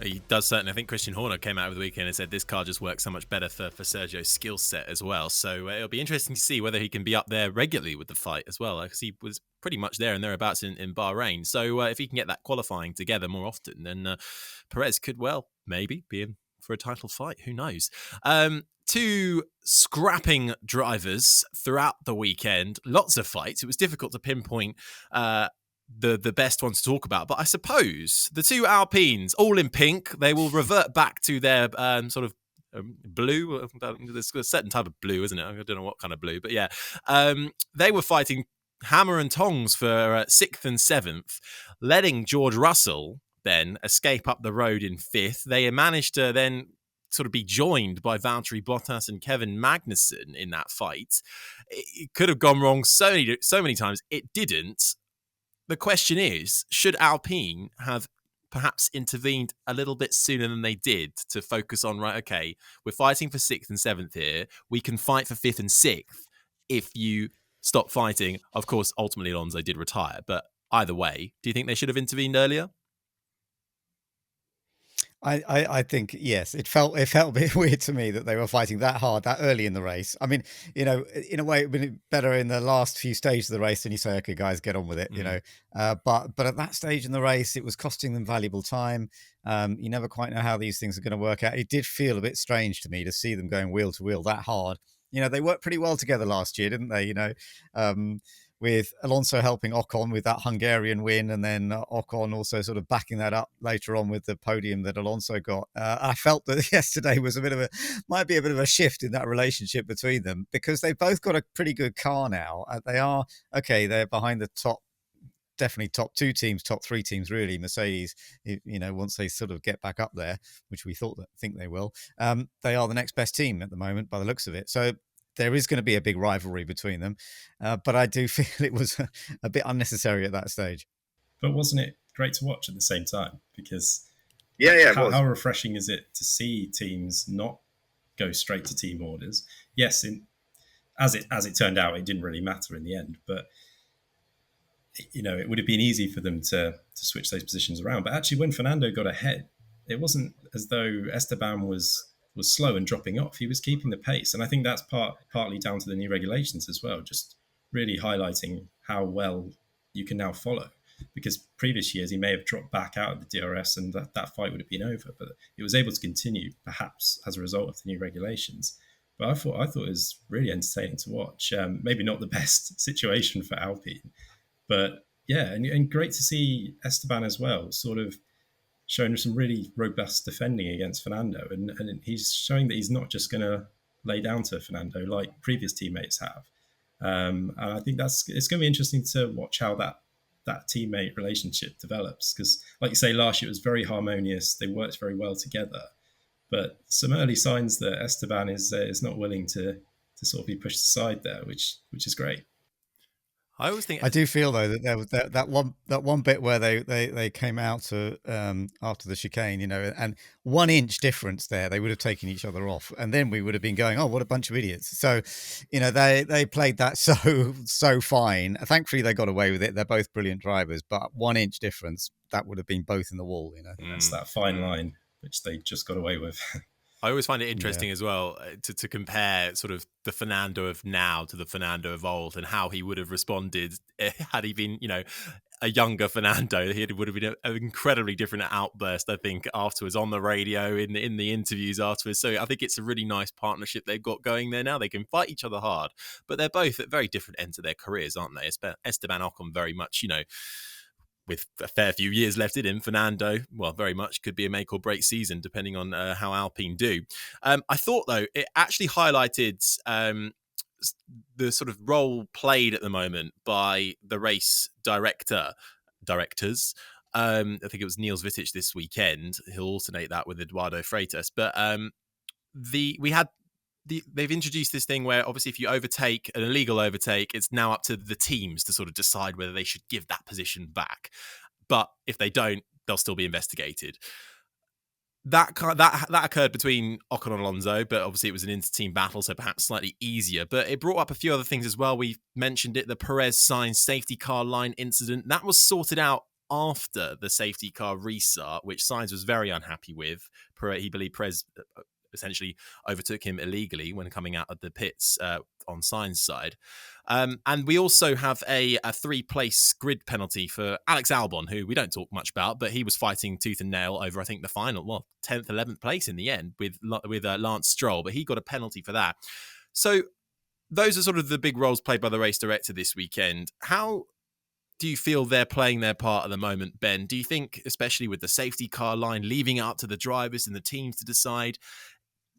He does certainly. I think Christian Horner came out over the weekend and said this car just works so much better for Sergio's skill set as well. So it'll be interesting to see whether he can be up there regularly with the fight as well, because he was pretty much there and thereabouts in Bahrain. So if he can get that qualifying together more often, then Perez could maybe be in for a title fight. Who knows? Two scrapping drivers throughout the weekend. Lots of fights. It was difficult to pinpoint the best one to talk about, but I suppose the two Alpines, all in pink, they will revert back to their sort of blue. There's a certain type of blue, isn't it? I don't know what kind of blue, but yeah, they were fighting hammer and tongs for 6th and 7th, letting George Russell then escape up the road in 5th. They managed to then sort of be joined by Valtteri Bottas and Kevin Magnussen in that fight. It could have gone wrong so many times. It didn't. The question is, should Alpine have perhaps intervened a little bit sooner than they did to focus on, right, okay, we're fighting for 6th and 7th here. We can fight for 5th and 6th if you stop fighting. Of course, ultimately Alonso did retire, but either way, do you think they should have intervened earlier? I think, yes, it felt a bit weird to me that they were fighting that hard that early in the race. I mean, in a way, it would have been better in the last few stages of the race than you say, okay, guys, get on with it, But at that stage in the race, it was costing them valuable time. You never quite know how these things are going to work out. It did feel a bit strange to me to see them going wheel to wheel that hard. They worked pretty well together last year, didn't they? With Alonso helping Ocon with that Hungarian win, and then Ocon also sort of backing that up later on with the podium that Alonso got. I felt that yesterday was might be a bit of a shift in that relationship between them, because they've both got a pretty good car now. They're behind the definitely top 2 teams, top 3 teams, really. Mercedes, once they sort of get back up there, which we think they will, they are the next best team at the moment by the looks of it. So there is going to be a big rivalry between them, but I do feel it was a bit unnecessary at that stage. But wasn't it great to watch at the same time? Because how refreshing is it to see teams not go straight to team orders? Yes, as it turned out, it didn't really matter in the end, but it would have been easy for them to switch those positions around. But actually, when Fernando got ahead, it wasn't as though Esteban was slow and dropping off. He was keeping the pace. And I think that's partly down to the new regulations as well, just really highlighting how well you can now follow. Because previous years, he may have dropped back out of the DRS and that fight would have been over. But it was able to continue, perhaps, as a result of the new regulations. But I thought it was really entertaining to watch. Maybe not the best situation for Alpine. But yeah, and great to see Esteban as well, sort of showing some really robust defending against Fernando. And he's showing that he's not just going to lay down to Fernando like previous teammates have. And I think it's going to be interesting to watch how that teammate relationship develops. Because like you say, last year it was very harmonious. They worked very well together. But some early signs that Esteban is not willing to sort of be pushed aside there, which is great. I always think I do feel though that there was that one bit where they came out to after the chicane, and 1 inch difference there, they would have taken each other off, and then we would have been going, oh, what a bunch of idiots. So, they played that so fine. Thankfully, they got away with it. They're both brilliant drivers, but 1 inch difference, that would have been both in the wall. That's that fine line which they just got away with. I always find it interesting as well to compare sort of the Fernando of now to the Fernando of old, and how he would have responded had he been, a younger Fernando. He would have been an incredibly different outburst, I think, afterwards on the radio, in the interviews afterwards. So I think it's a really nice partnership they've got going there now. They can fight each other hard, but they're both at very different ends of their careers, aren't they? Esteban Ocon very much, with a fair few years left in him. Fernando, well, very much could be a make or break season, depending on how Alpine do. I thought, though, it actually highlighted the sort of role played at the moment by the race directors. I think it was Niels Wittich this weekend. He'll alternate that with Eduardo Freitas. But they've introduced this thing where obviously if you overtake an illegal overtake, it's now up to the teams to sort of decide whether they should give that position back. But if they don't, they'll still be investigated. That occurred between Ocon and Alonso, but obviously it was an inter-team battle, so perhaps slightly easier. But it brought up a few other things as well. We mentioned it, the Perez Sainz safety car line incident. That was sorted out after the safety car restart, which Sainz was very unhappy with. He believed Perez essentially overtook him illegally when coming out of the pits on Sainz's side. And we also have a 3-place grid penalty for Alex Albon, who we don't talk much about, but he was fighting tooth and nail over, I think, the final, 10th, 11th place in the end with Lance Stroll, but he got a penalty for that. So those are sort of the big roles played by the race director this weekend. How do you feel they're playing their part at the moment, Ben? Do you think, especially with the safety car line, leaving it up to the drivers and the teams to decide,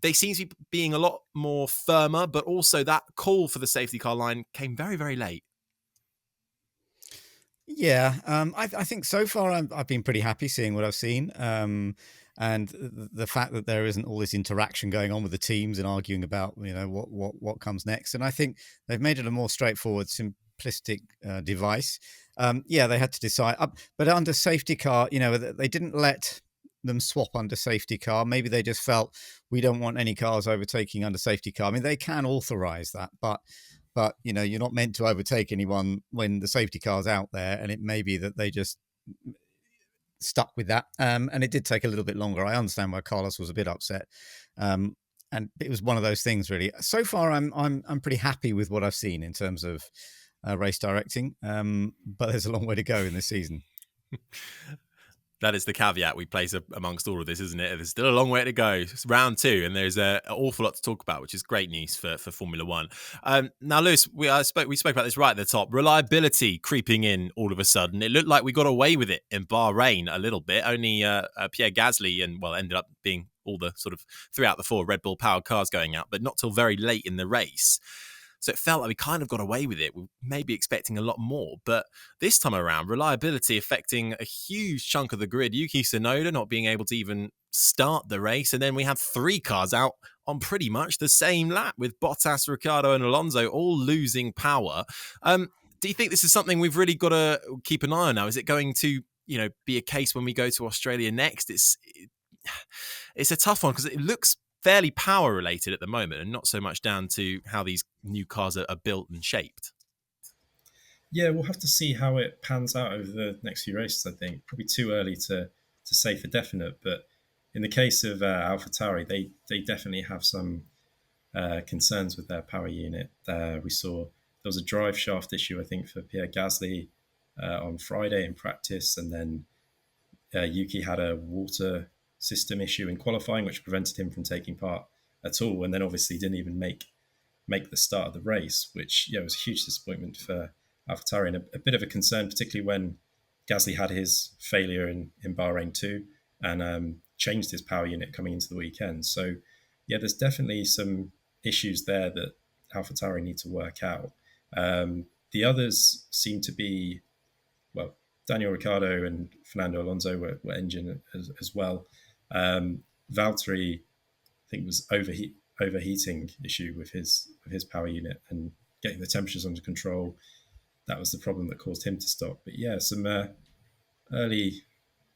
they seem to be being a lot more firmer, but also that call for the safety car line came very, very late? Yeah, I think so far I've been pretty happy seeing what I've seen. And the fact that there isn't all this interaction going on with the teams and arguing about, what comes next. And I think they've made it a more straightforward, simplistic device. They had to decide. But under safety car, they didn't let them swap under safety car. Maybe they just felt we don't want any cars overtaking under safety car. I mean, they can authorize that, but you're not meant to overtake anyone when the safety car's out there. And it may be that they just stuck with that. And it did take a little bit longer. I understand why Carlos was a bit upset. And it was one of those things, really. So far, I'm pretty happy with what I've seen in terms of race directing. But there's a long way to go in this season. That is the caveat we place amongst all of this, isn't it? There's still a long way to go. It's round 2, and there's an awful lot to talk about, which is great news for Formula One. Now, Lewis, we spoke about this right at the top. Reliability creeping in all of a sudden. It looked like we got away with it in Bahrain a little bit. Only Pierre Gasly ended up being all the sort of throughout the 4 Red Bull powered cars going out, but not till very late in the race. So it felt like we kind of got away with it. We may be expecting a lot more. But this time around, reliability affecting a huge chunk of the grid. Yuki Tsunoda not being able to even start the race. And then we have 3 cars out on pretty much the same lap with Bottas, Ricciardo and Alonso all losing power. Do you think this is something we've really got to keep an eye on now? Is it going to be a case when we go to Australia next? It's a tough one because it looks fairly power related at the moment and not so much down to how these new cars are built and shaped. Yeah, we'll have to see how it pans out over the next few races, I think. Probably too early to say for definite, but in the case of AlphaTauri, they definitely have some concerns with their power unit. We saw there was a drive shaft issue, I think, for Pierre Gasly on Friday in practice, and then Yuki had a water system issue in qualifying, which prevented him from taking part at all, and then obviously didn't even make the start of the race, which was a huge disappointment for AlphaTauri and a bit of a concern, particularly when Gasly had his failure in Bahrain too, and changed his power unit coming into the weekend. So there's definitely some issues there that AlphaTauri need to work out. The others seem to be, Daniel Ricciardo and Fernando Alonso were engine as well. Valtteri, I think, was overheating issue with his power unit and getting the temperatures under control. That was the problem that caused him to stop. But some early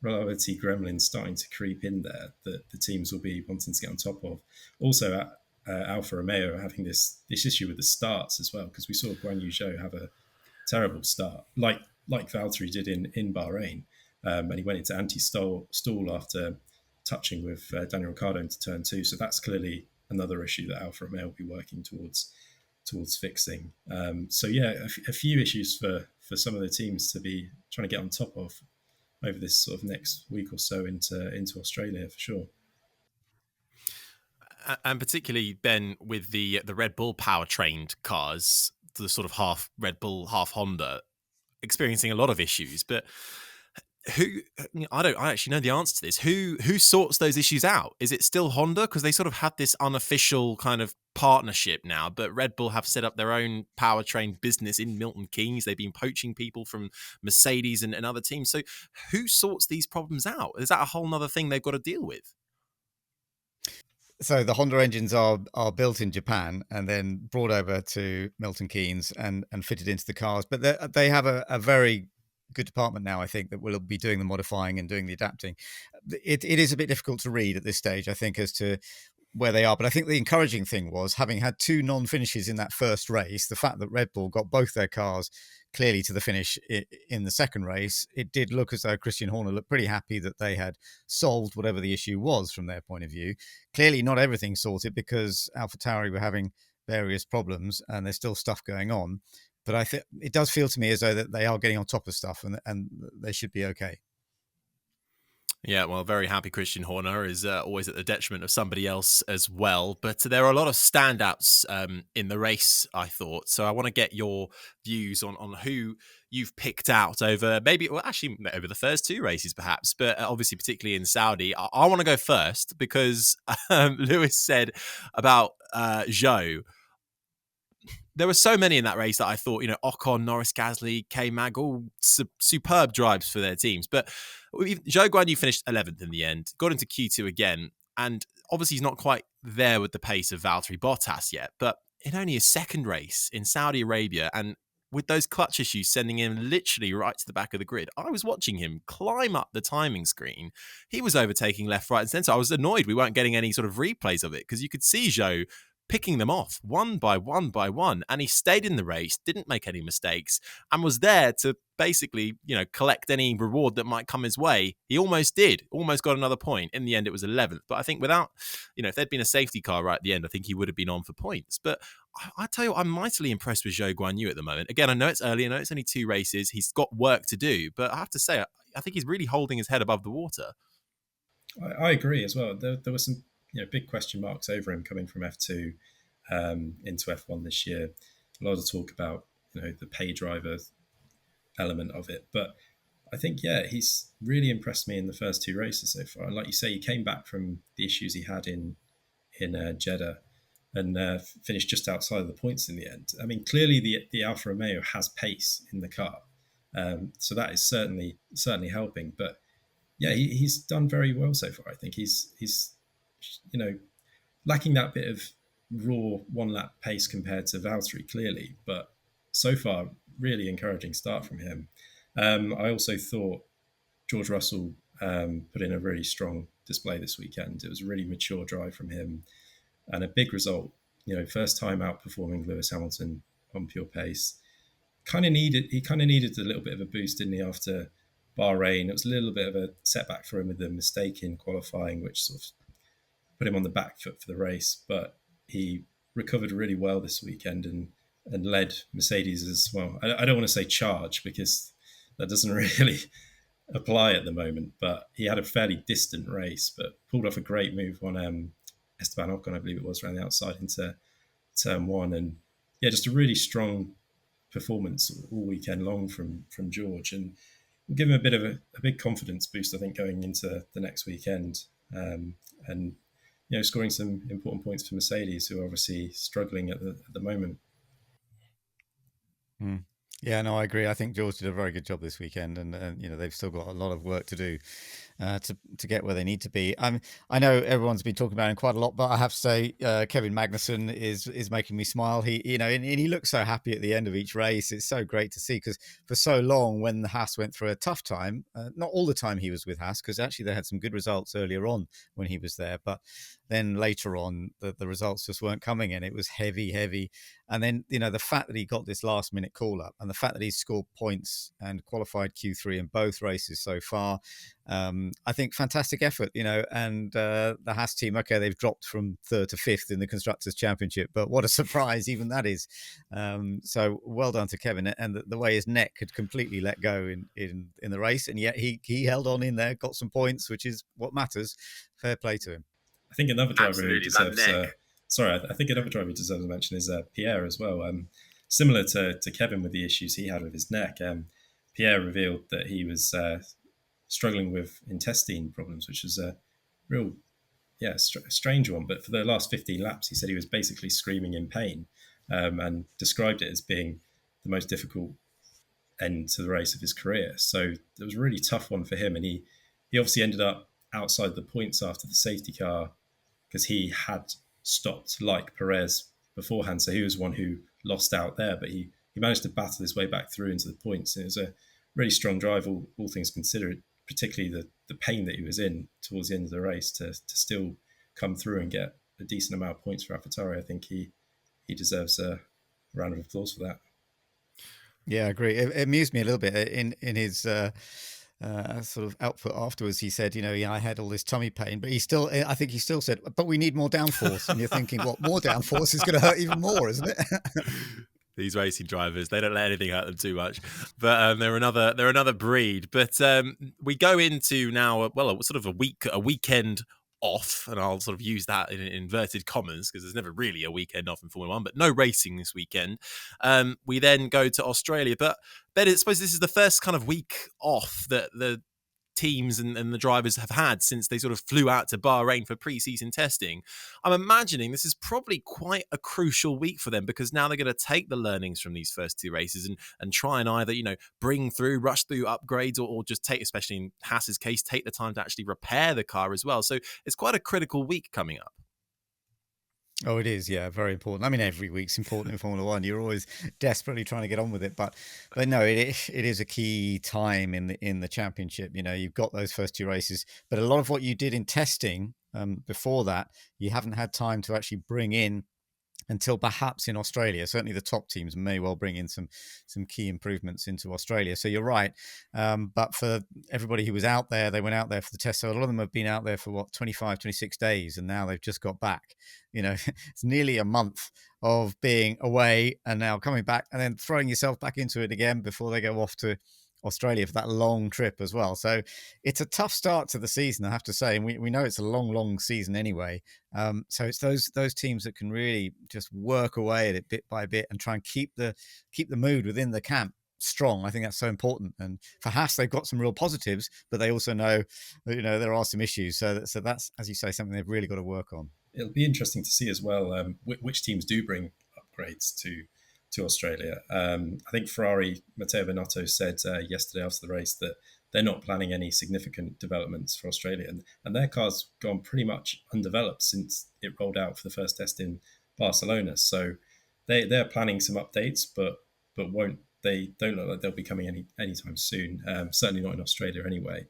reliability gremlins starting to creep in there that the teams will be wanting to get on top of. Also, Alfa Romeo having this issue with the starts as well, because we saw Guan Yu Zhou have a terrible start, like Valtteri did in Bahrain, and he went into anti-stall after touching with Daniel Ricciardo into turn 2. So that's clearly another issue that Alfa Romeo will be working towards fixing. A few issues for some of the teams to be trying to get on top of over this sort of next week or so into Australia for sure. And particularly, Ben, with the Red Bull power-trained cars, the sort of half Red Bull, half Honda, experiencing a lot of issues. But I actually know the answer to this. Who sorts those issues out? Is it still Honda? Because they sort of had this unofficial kind of partnership now, but Red Bull have set up their own powertrain business in Milton Keynes. They've been poaching people from Mercedes and other teams. So who sorts these problems out? Is that a whole nother thing they've got to deal with? So the Honda engines are built in Japan and then brought over to Milton Keynes and fitted into the cars. But they have a very good department now, I think, that will be doing the modifying and doing the adapting. It is a bit difficult to read at this stage, I think, as to where they are. But I think the encouraging thing was, having had 2 non-finishes in that first race, the fact that Red Bull got both their cars clearly to the finish in the second race, it did look as though Christian Horner looked pretty happy that they had solved whatever the issue was from their point of view. Clearly not everything sorted, because AlphaTauri were having various problems and there's still stuff going on. But I think it does feel to me as though that they are getting on top of stuff, and they should be okay. Yeah, well, very happy Christian Horner is always at the detriment of somebody else as well. But there are a lot of standouts in the race, I thought. So I want to get your views on who you've picked out over over the first 2 races, perhaps. But obviously, particularly in Saudi, I want to go first because Lewis said about Zhou. There were so many in that race that I thought, Ocon, Norris, Gasly, K-Mag, all superb drives for their teams. But Zhou Guanyu finished 11th in the end, got into Q2 again. And obviously he's not quite there with the pace of Valtteri Bottas yet. But in only his second race in Saudi Arabia, and with those clutch issues sending him literally right to the back of the grid, I was watching him climb up the timing screen. He was overtaking left, right and centre. I was annoyed we weren't getting any sort of replays of it, because you could see Zhou picking them off one by one by one, and he stayed in the race, didn't make any mistakes, and was there to basically, collect any reward that might come his way. He almost got another point. In the end, it was 11th. But I think without, if there'd been a safety car right at the end, I think he would have been on for points. But I tell you what, I'm mightily impressed with Zhou Guanyu at the moment. Again, I know it's early, I know it's only 2 races. He's got work to do, but I have to say, I think he's really holding his head above the water. I agree as well. There were some big question marks over him coming from F2 into F1 this year. A lot of talk about the pay driver element of it, but I think he's really impressed me in the first 2 races so far. And like you say, he came back from the issues he had in Jeddah and finished just outside of the points in the end. I mean, clearly the Alfa Romeo has pace in the car, so that is certainly helping. But he's done very well so far. I think he's lacking that bit of raw 1-lap pace compared to Valtteri, clearly, but so far really encouraging start from him. I also thought George Russell put in a really strong display this weekend. It was a really mature drive from him and a big result. First time outperforming Lewis Hamilton on pure pace. He kind of needed a little bit of a boost, didn't he, after Bahrain? It was a little bit of a setback for him with the mistake in qualifying, which sort of put him on the back foot for the race, but he recovered really well this weekend and led Mercedes as well. I don't want to say charge, because that doesn't really apply at the moment, but he had a fairly distant race, but pulled off a great move on Esteban Ocon, I believe it was, around the outside into turn 1. And just a really strong performance all weekend long from George, and will give him a bit of a big confidence boost, I think, going into the next weekend. And scoring some important points for Mercedes, who are obviously struggling at the moment. Yeah, no, I agree. I think George did a very good job this weekend, and they've still got a lot of work to do to get where they need to be. I know everyone's been talking about him quite a lot, but I have to say Kevin Magnussen is making me smile. He and he looks so happy at the end of each race. It's so great to see, because for so long, when the Haas went through a tough time, not all the time he was with Haas, because actually they had some good results earlier on when he was there, but then later on the results just weren't coming, and it was heavy. And then, the fact that he got this last minute call up, and the fact that he's scored points and qualified Q3 in both races so far, I think fantastic effort, and the Haas team, okay, they've dropped from 3rd to 5th in the Constructors' Championship, but what a surprise even that is. So well done to Kevin, and the way his neck had completely let go in the race, and yet he held on in there, got some points, which is what matters. Fair play to him. I think another driver who deserves I think another driver who deserves a mention is Pierre as well. Similar to Kevin with the issues he had with his neck, Pierre revealed that he was struggling with intestine problems, which is a real, strange one. But for the last 15 laps, he said he was basically screaming in pain, and described it as being the most difficult end to the race of his career. So it was a really tough one for him, and he obviously ended up outside the points after the safety car, because he had stopped like Perez beforehand. So he was one who lost out there, but he managed to battle his way back through into the points. And it was a really strong drive, all things considered, particularly the pain that he was in towards the end of the race, to still come through and get a decent amount of points for AlphaTauri. I think he deserves a round of applause for that. Yeah, I agree. It amused me a little bit in his sort of output afterwards. He said, I had all this tummy pain, but I think he still said, but we need more downforce. And you're thinking, what, more downforce is going to hurt even more, isn't it? These racing drivers, they don't let anything hurt them too much, but they're another breed. But we go into now, sort of a weekend off, and I'll sort of use that in inverted commas because there's never really a weekend off in Formula One, but no racing this weekend. We then go to Australia, but Ben, I suppose this is the first kind of week off that the teams and the drivers have had since they sort of flew out to Bahrain for pre-season testing. I'm imagining this is probably quite a crucial week for them because now they're going to take the learnings from these first two races and try and either, rush through upgrades or just take, especially in Haas's case, take the time to actually repair the car as well. So it's quite a critical week coming up. Oh, it is. Yeah, very important. I mean, every week's important in Formula One. You're always desperately trying to get on with it, but no, it is a key time in the championship. You've got those first two races, but a lot of what you did in testing before that, you haven't had time to actually bring in until perhaps in Australia. Certainly the top teams may well bring in some key improvements into Australia. So you're right. But for everybody who was out there, they went out there for the test. So a lot of them have been out there for 25, 26 days, and now they've just got back. It's nearly a month of being away and now coming back and then throwing yourself back into it again before they go off to Australia for that long trip as well. So it's a tough start to the season, I have to say. And we know it's a long season anyway. So it's those teams that can really just work away at it bit by bit and try and keep the mood within the camp strong. I think that's so important. And for Haas, they've got some real positives, but they also know that, there are some issues. So that's, as you say, something they've really got to work on. It'll be interesting to see as well which teams do bring upgrades to Australia. I think Ferrari, Mattia Binotto said yesterday after the race that they're not planning any significant developments for Australia, and their car's gone pretty much undeveloped since it rolled out for the first test in Barcelona. So they're planning some updates, but they don't look like they'll be coming anytime soon. Certainly not in Australia anyway.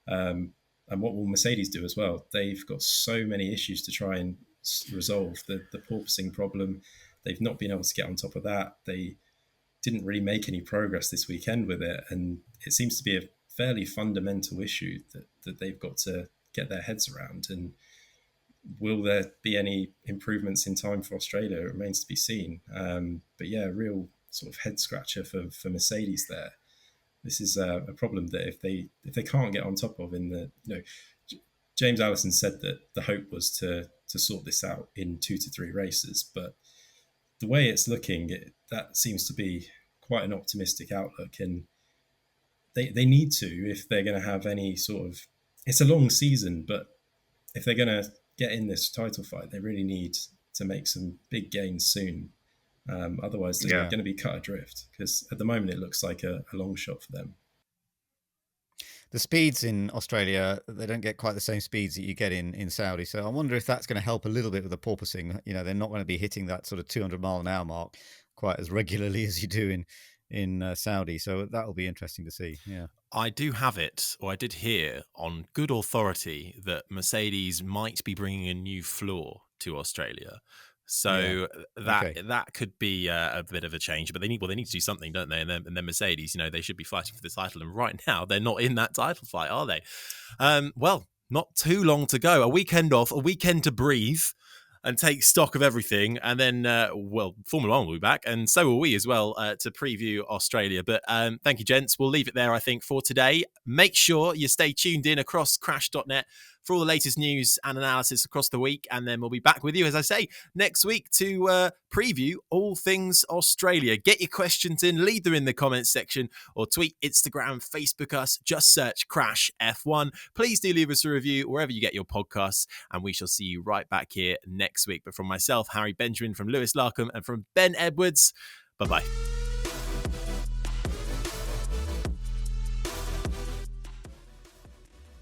And what will Mercedes do as well? They've got so many issues to try and resolve. The porpoising problem, they've not been able to get on top of that. They didn't really make any progress this weekend with it. And it seems to be a fairly fundamental issue that they've got to get their heads around. And will there be any improvements in time for Australia? It remains to be seen. But yeah, a real sort of head scratcher for Mercedes there. This is a problem that if they can't get on top of James Allison said that the hope was to sort this out in 2 to 3 races, but the way it's looking, that seems to be quite an optimistic outlook, and they need to, if they're going to have any sort of, it's a long season, but if they're going to get in this title fight, they really need to make some big gains soon. Otherwise, they're going to be cut adrift, because at the moment it looks like a long shot for them. The speeds in Australia, they don't get quite the same speeds that you get in Saudi. So I wonder if that's going to help a little bit with the porpoising. They're not going to be hitting that sort of 200 mile an hour mark quite as regularly as you do in Saudi. So that will be interesting to see. Yeah. I do have it, or I did hear on good authority that Mercedes might be bringing a new floor to Australia. So that could be a bit of a change, but they need to do something, don't they? And then Mercedes, they should be fighting for the title, and right now they're not in that title fight, are they? Well, not too long to go. A weekend off, a weekend to breathe and take stock of everything, and then Formula One will be back, and so will we as well to preview Australia. But thank you, gents. We'll leave it there, I think, for today. Make sure you stay tuned in across crash.net for all the latest news and analysis across the week, and then we'll be back with you, as I say, next week to preview all things Australia. Get your questions in, leave them in the comments section, or tweet, Instagram, Facebook us. Just search Crash F1. Please do leave us a review wherever you get your podcasts, and we shall see you right back here next week. But from myself, Harry Benjamin, from Lewis Larkham, and from Ben Edwards, bye-bye.